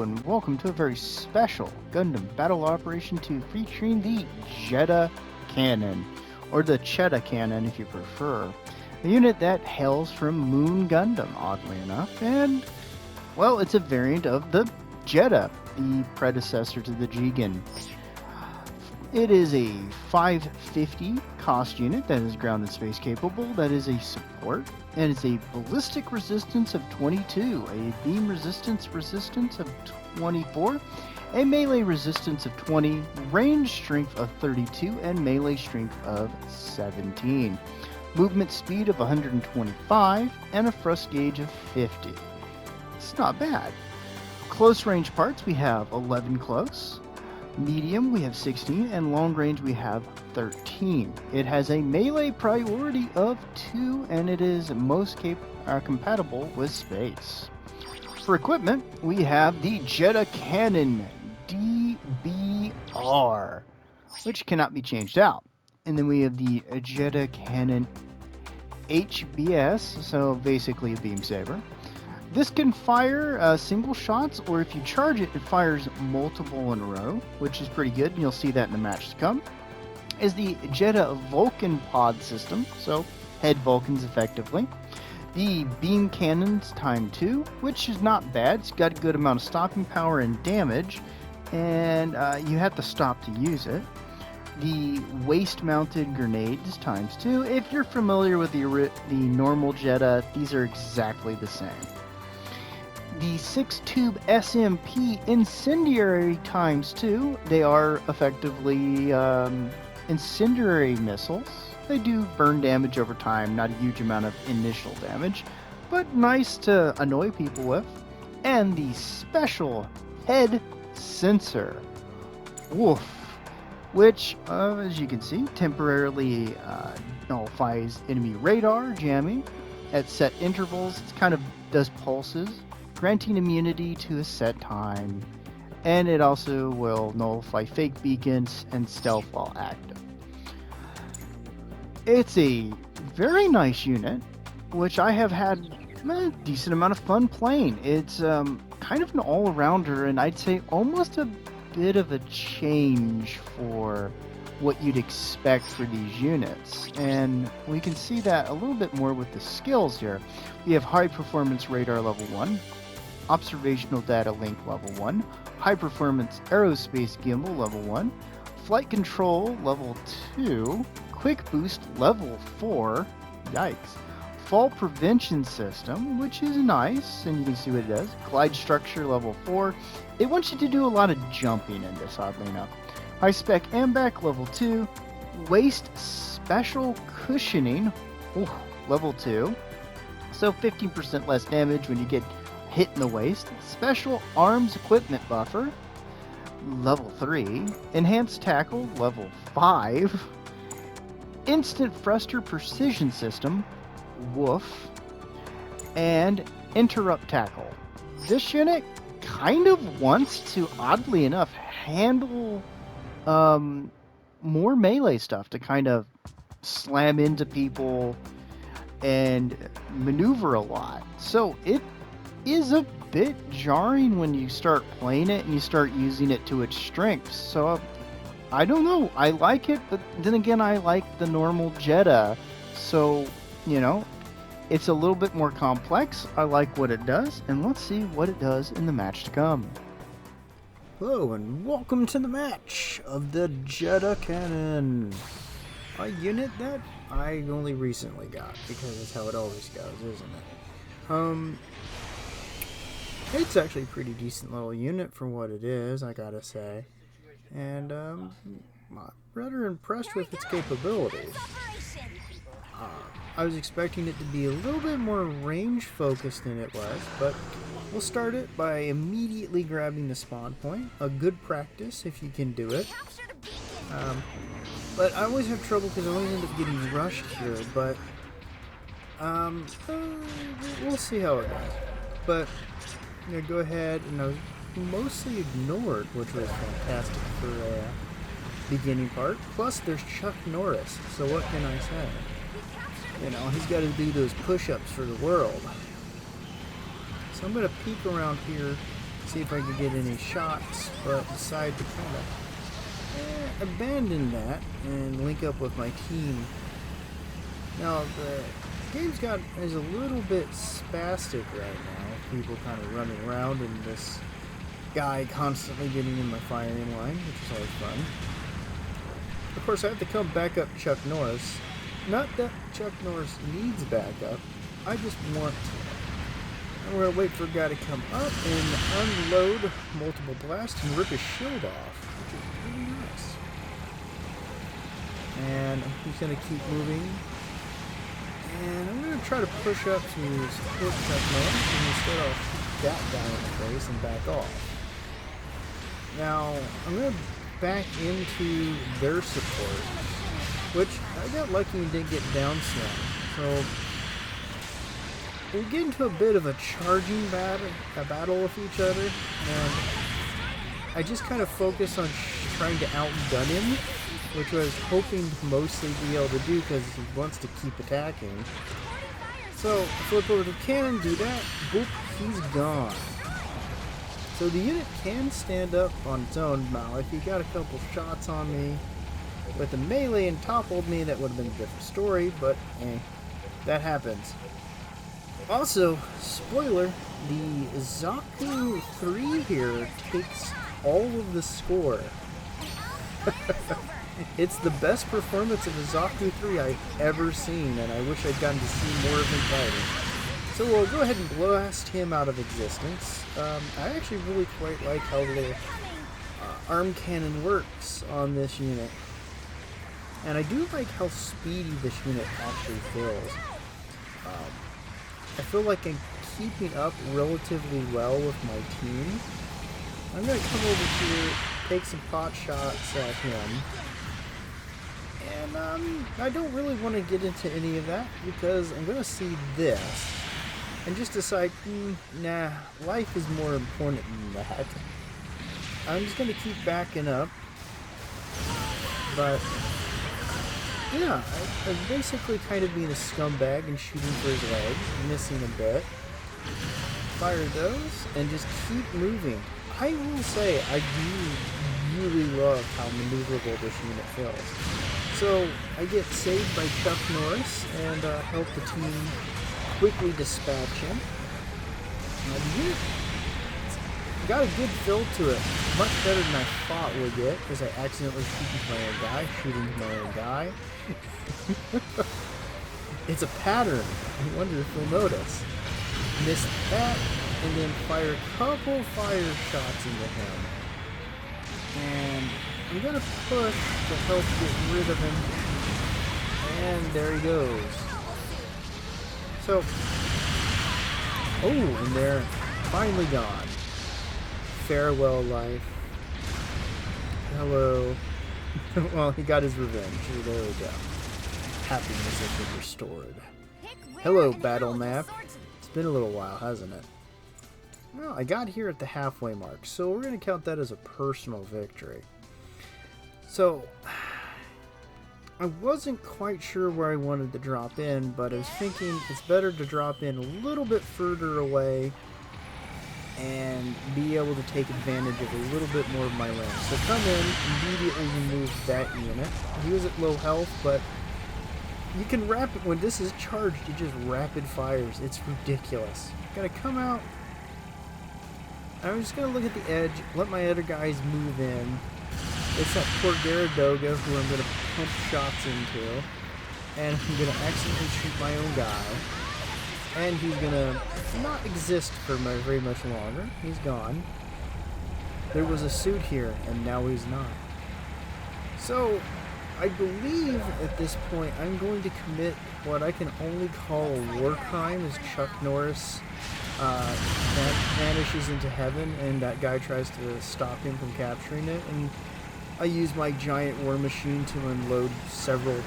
and welcome to a very special Gundam Battle Operation 2 featuring the Jeda Cannon, or the Jeda Cannon if you prefer. A unit that hails from Moon Gundam, oddly enough, and, well, it's a variant of the Jeda, the predecessor to the Jigen. It is a 550 cost unit that is ground and space capable, that is a support, and it's a ballistic resistance of 22, a beam resistance of 24, a melee resistance of 20, range strength of 32, and melee strength of 17. Movement speed of 125, and a thrust gauge of 50. It's not bad. Close range parts, we have 11 close. Medium, we have 16, and long range, we have 13. It has a melee priority of 2, and it is most compatible with space. For equipment, we have the Jeda Cannon DBR, which cannot be changed out. And then we have the Jeda Cannon HBS, so basically a beam saber. This can fire single shots, or if you charge it, it fires multiple in a row, which is pretty good, and you'll see that in the match to come. Is the Jeda Vulcan pod system, so head Vulcans effectively. The beam cannons ×2, which is not bad. It's got a good amount of stopping power and damage, and you have to stop to use it. The waist-mounted grenades ×2. If you're familiar with the normal Jeda, these are exactly the same. The 6-tube SMP incendiary ×2. They are effectively incendiary missiles. They do burn damage over time, not a huge amount of initial damage, but nice to annoy people with. And the special head sensor. Woof. Which, as you can see, temporarily nullifies enemy radar jamming at set intervals. It kind of does pulses, granting immunity to a set time, and it also will nullify fake beacons and stealth while active. It's a very nice unit, which I have had a decent amount of fun playing. It's kind of an all-arounder, and I'd say almost a bit of a change for what you'd expect for these units, and we can see that a little bit more with the skills here. We have high performance radar level 1, observational data link level 1, high performance aerospace gimbal level 1, flight control level 2, quick boost level 4, yikes, fall prevention system, which is nice, and you can see what it does, glide structure level 4. It wants you to do a lot of jumping in this, oddly enough. High spec AMBAC level 2, waist special cushioning, level 2, so 15% less damage when you get hit in the waist. Special arms equipment buffer, level 3, enhanced tackle, level 5, instant thruster precision system, woof, and interrupt tackle. This unit kind of wants to, oddly enough, handle more melee stuff to kind of slam into people and maneuver a lot. So it is a bit jarring when you start playing it and you start using it to its strengths. So I don't know. I like it, but then again, I like the normal Jeda. So, you know, it's a little bit more complex. I like what it does, and let's see what it does in the match to come. Hello, and welcome to the match of the Jeda Cannon. A unit that I only recently got, because it's how it always goes, isn't it? It's actually a pretty decent little unit for what it is, I gotta say. And, I'm rather impressed with its capabilities. I was expecting it to be a little bit more range focused than it was, but we'll start it by immediately grabbing the spawn point. A good practice if you can do it. But I always have trouble because I always end up getting rushed here, but we'll see how it goes. But I'm going to go ahead, and I was mostly ignored, which was fantastic for a beginning part. Plus there's Chuck Norris, so what can I say? You know, he's got to do those push-ups for the world. So I'm going to peek around here see if I could get any shots, but decided to kind of abandon that and link up with my team. Now the game's is a little bit spastic right now. People kind of running around and this guy constantly getting in my firing line, which is always fun. Of course, I have to come back up Chuck Norris. Not that Chuck Norris needs backup. I just want to. And we're going to wait for a guy to come up and unload multiple blasts and rip his shield off, which is really nice. And he's going to keep moving. And I'm going to try to push up to support Chuck Norris, and instead I'll shoot that guy in the face and back off. Now, I'm going to back into their support, which I got lucky and didn't get down slammed. So we get into a bit of a charging battle with each other, and I just kind of focus on trying to outgun him, which I was hoping to mostly be able to do because he wants to keep attacking. So flip over to cannon, do that, boop, he's gone. So the unit can stand up on its own now. If he got a couple shots on me with the melee and toppled me, that would have been a different story, but that happens. Also, spoiler, the Zaku 3 here takes all of the score. It's the best performance of a Zaku 3 I've ever seen, and I wish I'd gotten to see more of him fighting. So we'll go ahead and blast him out of existence. I actually really quite like how the arm cannon works on this unit. And I do like how speedy this unit actually feels. I feel like I'm keeping up relatively well with my team. I'm going to come over here, take some pot shots at him. And I don't really want to get into any of that because I'm going to see this and just decide, nah, life is more important than that. I'm just going to keep backing up. But yeah, I've basically kind of been a scumbag and shooting for his legs, missing a bit. Fire those, and just keep moving. I will say, I do really love how maneuverable this unit feels. So, I get saved by Chuck Norris, and help the team quickly dispatch him. The unit got a good feel to it, much better than I thought would get, because I accidentally shooting my own guy. It's a pattern. I wonder if you'll notice. Miss that, and then fire a couple fire shots into him. And I'm gonna push to help get rid of him. And there he goes. So, oh, and they're finally gone. Farewell, life. Hello. Well, he got his revenge. There we go. Happiness has been restored. Hello, battle map. It's been a little while, hasn't it? Well, I got here at the halfway mark, so we're going to count that as a personal victory. So, I wasn't quite sure where I wanted to drop in, but I was thinking it's better to drop in a little bit further away and be able to take advantage of a little bit more of my range. So come in, immediately remove that unit. He was at low health, but you can when this is charged, it just rapid fires. It's ridiculous. Gotta come out. I'm just gonna look at the edge, let my other guys move in. It's that poor Garadoga who I'm gonna pump shots into. And I'm gonna accidentally shoot my own guy. And he's gonna not exist for very much longer. He's gone. There was a suit here, and now he's not. So, I believe at this point I'm going to commit what I can only call a war crime as Chuck Norris vanishes into heaven and that guy tries to stop him from capturing it. And I use my giant war machine to unload several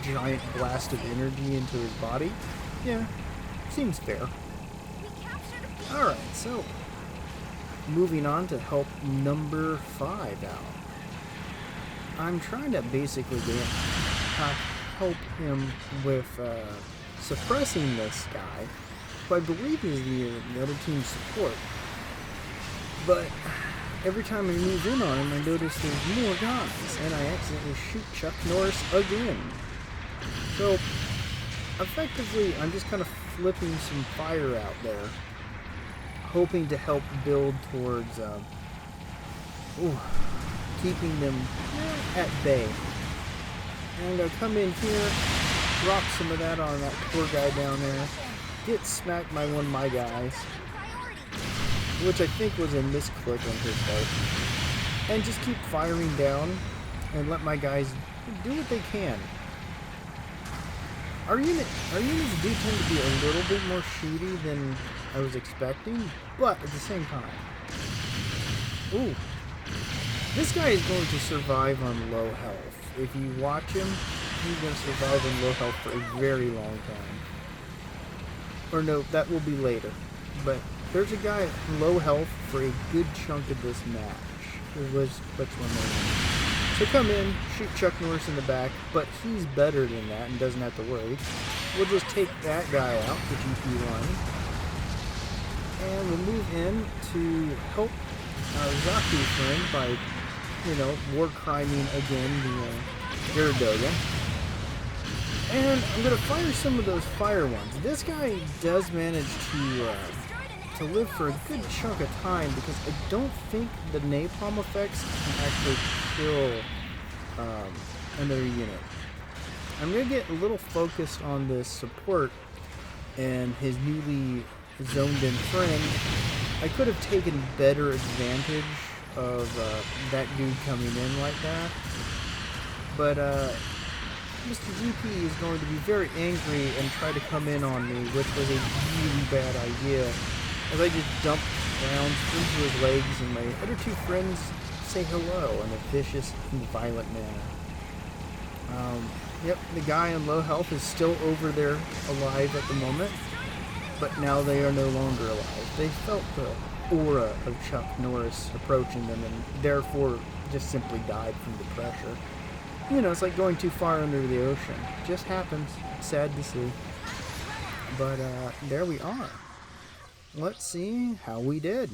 giant blasts of energy into his body. Yeah, seems fair. Alright, so moving on to help number 5 out. I'm trying to basically help him with suppressing this guy, who I believe is the other team's support. But every time I move in on him, I notice there's more guys, and I accidentally shoot Chuck Norris again. So, effectively, I'm just kind of flipping some fire out there, hoping to help build towards keeping them at bay. And I'm going to come in here, drop some of that on that poor guy down there, get smacked by one of my guys, which I think was a misclick on his part, and just keep firing down and let my guys do what they can. Our units do tend to be a little bit more shooty than I was expecting, but at the same time, ooh, this guy is going to survive on low health. If you watch him, he's going to survive on low health for a very long time. Or no, that will be later. But there's a guy at low health for a good chunk of this match. Let's remember. So come in, shoot Chuck Norris in the back, but he's better than that and doesn't have to worry. We'll just take that guy out, the GP1. And we'll move in to help our Zaku friend by, war criming again the Iradoga. And I'm going to fire some of those fire ones. This guy does manage to live for a good chunk of time because I don't think the napalm effects can actually kill another unit. I'm going to get a little focused on this support and his newly zoned in friend. I could have taken better advantage of that dude coming in like that, but Mr. GP is going to be very angry and try to come in on me, which was a really bad idea, as I just dumped rounds into his legs and my other two friends say hello in a vicious and violent manner. Yep, the guy on low health is still over there alive at the moment, but now they are no longer alive. They felt the aura of Chuck Norris approaching them and therefore just simply died from the pressure. It's like going too far under the ocean. Just happens. Sad to see. But there we are. Let's see how we did.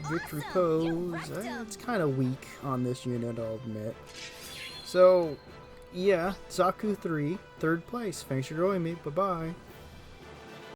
Victory pose. It's kind of weak on this unit, I'll admit. So, yeah, Zaku 3, third place. Thanks for joining me. Bye-bye.